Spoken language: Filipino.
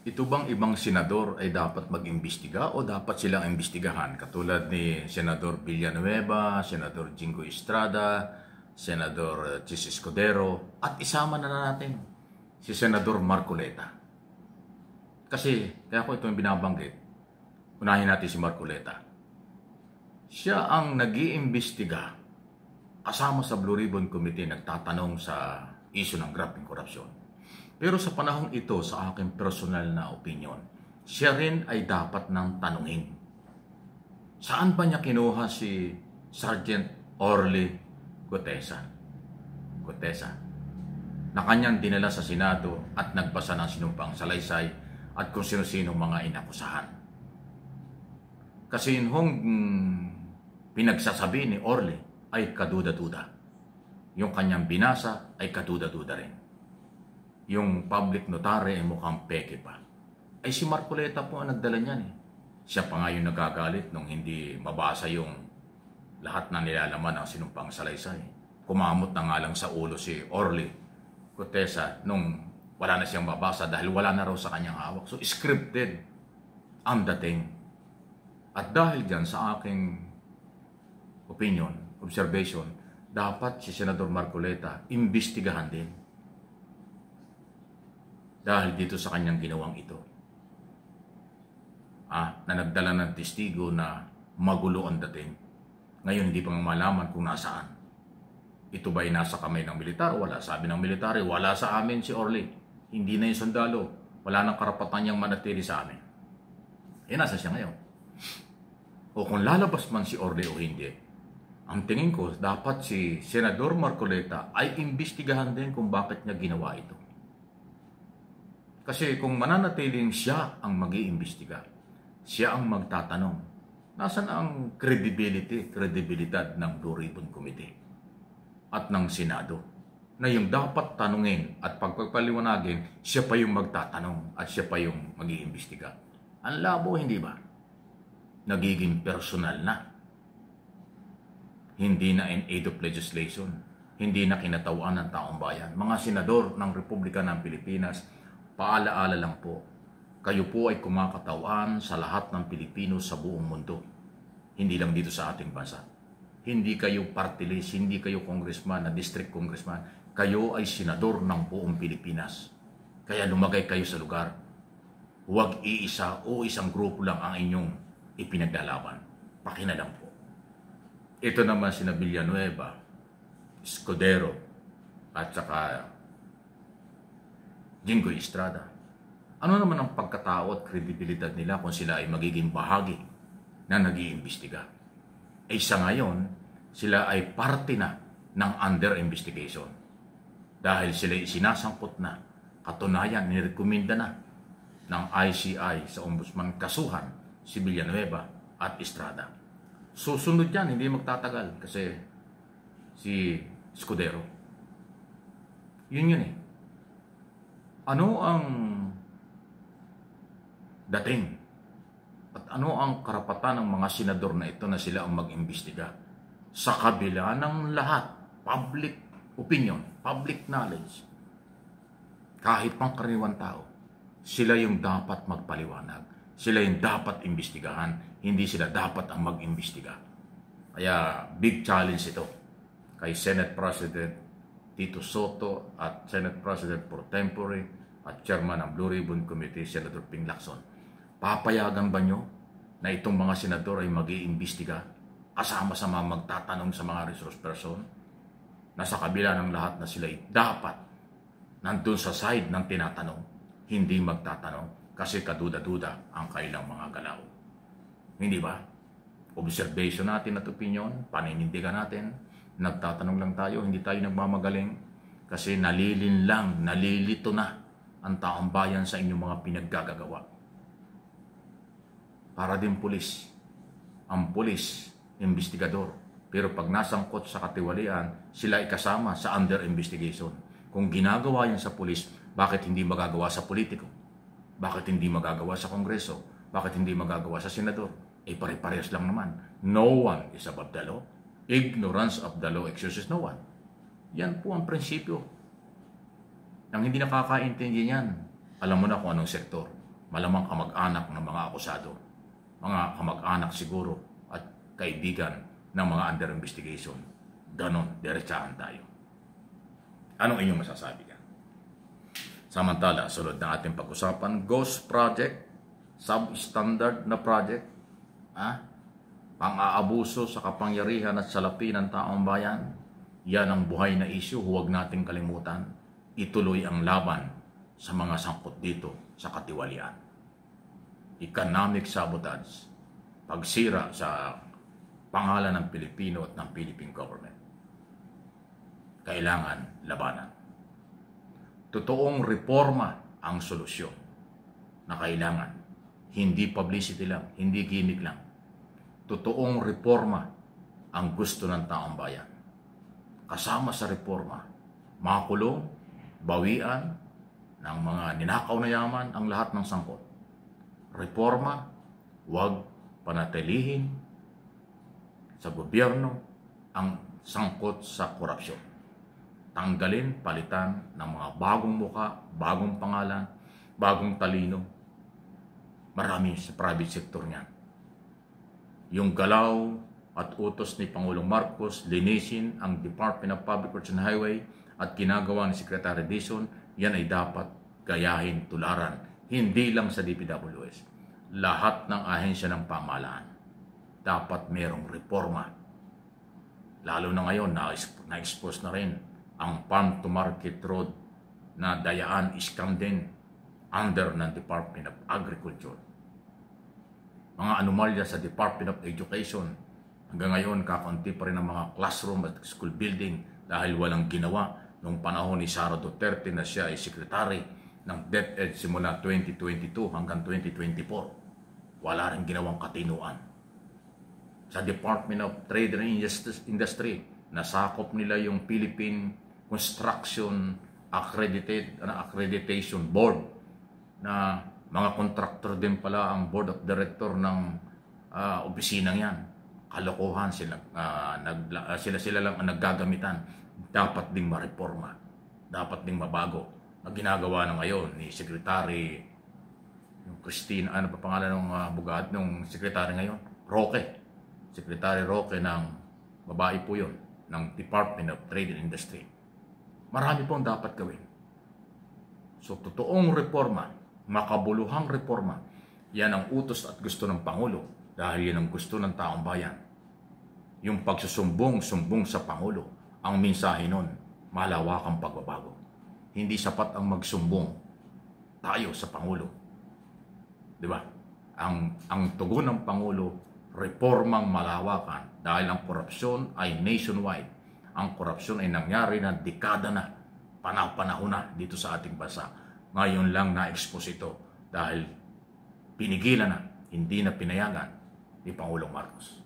Ito bang ibang senador ay dapat mag-imbestiga o dapat silang imbestigahan? Katulad ni Senador Villanueva, Senador Jingo Estrada, Senador Chis Escudero, at isama na natin si Senador Marcoleta. Kasi, kaya ko ito yung binabanggit, unahin natin si Marcoleta. Siya ang nag-iimbestiga kasama sa Blue Ribbon Committee nagtatanong sa issue ng grabing korupsyon. Pero sa panahong ito, sa aking personal na opinion, siya rin ay dapat nang tanungin. Saan ba niya kinuha si Sergeant Orly Gutesa na kanyang dinala sa Senado at nagbasa ng sinumpang salaysay at kung sino-sino mga inakusahan? Kasi yung pinagsasabi ni Orly ay kaduda-duda. Yung kanyang binasa ay kaduda-duda rin. Yung public notary ay mukhang peke pa. Ay si Marcoleta po ang nagdala niyan eh. Siya pa nga yung nagagalit nung hindi mabasa yung lahat na nilalaman ng sinumpang salaysay. Kumamot na nga lang sa ulo si Orly Gutesa nung wala na siyang mabasa dahil wala na raw sa kanyang hawak. So scripted ang dating. At dahil dyan sa aking opinion, observation, dapat si Senador Marcoleta imbestigahan din. Dahil dito sa kanyang ginawang ito. Na nagdala ng testigo na magulo ang dating. Ngayon hindi pang malaman kung nasaan. Ito ba ay nasa kamay ng militar? Wala. Sabi ng military, wala sa amin si Orly. Hindi na yung sundalo. Wala nang karapatan niyang manatili sa amin. Nasa siya ngayon. O kung lalabas man si Orly o hindi, ang tingin ko, dapat si Senador Marcoleta ay imbestigahan din kung bakit niya ginawa ito. Kasi kung mananatiling siya ang mag-iimbestiga, siya ang magtatanong, nasan ang kredibilidad ng Blue Ribbon Committee at ng Senado na yung dapat tanungin at pagpapaliwanagin, siya pa yung magtatanong at siya pa yung mag-iimbestiga. Ang labo, hindi ba? Nagiging personal na. Hindi na in aid of legislation. Hindi na kinatawaan ng taong bayan. Mga senador ng Republika ng Pilipinas, paalaala lang po, kayo po ay kumakatawaan sa lahat ng Pilipino sa buong mundo. Hindi lang dito sa ating bansa. Hindi kayo party list, hindi kayo congressman na district congressman. Kayo ay senador ng buong Pilipinas. Kaya lumagay kayo sa lugar. Huwag iisa o isang grupo lang ang inyong ipinaglalaban. Pakinalam po. Ito naman sina Villanueva, Escudero, at saka Jingo Estrada. Ano naman ang pagkatao at kredibilidad nila kung sila ay magiging bahagi na nag-iimbestiga? Sa ngayon, sila ay parte na ng under investigation. Dahil sila ay sinasangkot na, katunayan, nirekomenda na ng ICI sa Ombudsman kasuhan si Villanueva at Estrada. Susunod yan, hindi magtatagal kasi si Escudero. Yun eh. Ano ang dating at ano ang karapatan ng mga senador na ito na sila ang mag-imbestiga sa kabila ng lahat, public opinion, public knowledge, kahit pang karaniwang tao, sila yung dapat magpaliwanag, sila yung dapat imbestigahan, hindi sila dapat ang mag-imbestiga. Kaya big challenge ito kay Senate President Tito Soto at Senate President pro tempore at Chairman ng Blue Ribbon Committee, Senator Ping Lacson. Papayagan ba nyo na itong mga senador ay mag-iimbestiga kasama sa mga magtatanong sa mga resource person na sa kabila ng lahat na sila ay dapat nandun sa side ng tinatanong, hindi magtatanong kasi kaduda-duda ang kailang mga galaw. Hindi ba? Observation natin at opinion, paninindigan natin, nagtatanong lang tayo, hindi tayo nagmamagaling kasi nalilito na ang taong bayan sa inyong mga pinaggagawa. Para din pulis. Ang pulis, investigador. Pero pag nasangkot sa katiwalian, sila ay kasama sa under investigation. Kung ginagawa yan sa pulis, bakit hindi magagawa sa politiko? Bakit hindi magagawa sa kongreso? Bakit hindi magagawa sa senador? Pare-parehas lang naman. No one is above the law. Ignorance of the law excuses no one. Yan po ang prinsipyo. Nang hindi nakakaintindi yan, alam mo na kung anong sektor. malamang kamag-anak ng mga akusado, mga kamag-anak siguro at kaibigan ng mga under investigation. Ganon, diretsahan tayo. Anong inyong masasabi ka? Samantala, sunod na ating pag-usapan, ghost project, substandard na project, pang-aabuso sa kapangyarihan at salapi ng taong bayan. Yan ang buhay na issue, huwag nating kalimutan. Ituloy ang laban sa mga sangkot dito sa katiwalian. Economic sabotage, pagsira sa pangalan ng Pilipino at ng Philippine government. Kailangan labanan. Totoong reforma ang solusyon na kailangan. Hindi publicity lang, hindi gimmick lang. Totoong reforma ang gusto ng taong bayan. Kasama sa reforma, makulong, bawian ng mga ninakaw na yaman ang lahat ng sangkot. Reforma, huwag panatilihin sa gobyerno ang sangkot sa korupsyon. Tanggalin, palitan ng mga bagong muka, bagong pangalan, bagong talino. Marami sa private sector niyan. Yung galaw at utos ni Pangulong Marcos, linisin ang Department of Public Works and Highway at ginagawa ni Secretary Dizon, yan ay dapat gayahin, tularan. Hindi lang sa DPWS. Lahat ng ahensya ng pamahalaan. Dapat merong reforma. Lalo na ngayon, na-expose na rin ang Farm to Market Road na Dayaan Iskandin under ng Department of Agriculture. Mga anomalya sa Department of Education. Hanggang ngayon, kakaunti pa rin ang mga classroom at school building dahil walang ginawa noong panahon ni Sara Duterte na siya ay sekretary ng DepEd simula 2022 hanggang 2024. Wala rin ginawang katinuan. Sa Department of Trade and Industry, nasakop nila yung Philippine Construction Accreditation Board na mga contractor din pala ang board of director ng opisinang yan. Kalokohan sila, sila lang ang naggagamitan. Dapat ding mareforma. Dapat ding mabago. Ang ginagawa na ngayon ni Secretary Christine, ano pa pangalan ng abogado ng Secretary ngayon? Roque. Secretary Roque ng babae po yun, ng Department of Trade and Industry. Marami pong dapat gawin. So, totoong reforma, makabuluhang reforma, yan ang utos at gusto ng Pangulo dahil yan ang gusto ng taong bayan. Yung pagsusumbong sa Pangulo, ang mensahe nun, malawakang pagbabago. Hindi sapat ang magsumbong tayo sa Pangulo. Diba? Ang tugon ng Pangulo, reformang malawakan dahil ang korupsyon ay nationwide. Ang korupsyon ay nangyari na dekada na, panahon na dito sa ating bansa. Ngayon lang na-expose ito dahil pinigilan na, hindi na pinayagan ni Pangulong Marcos.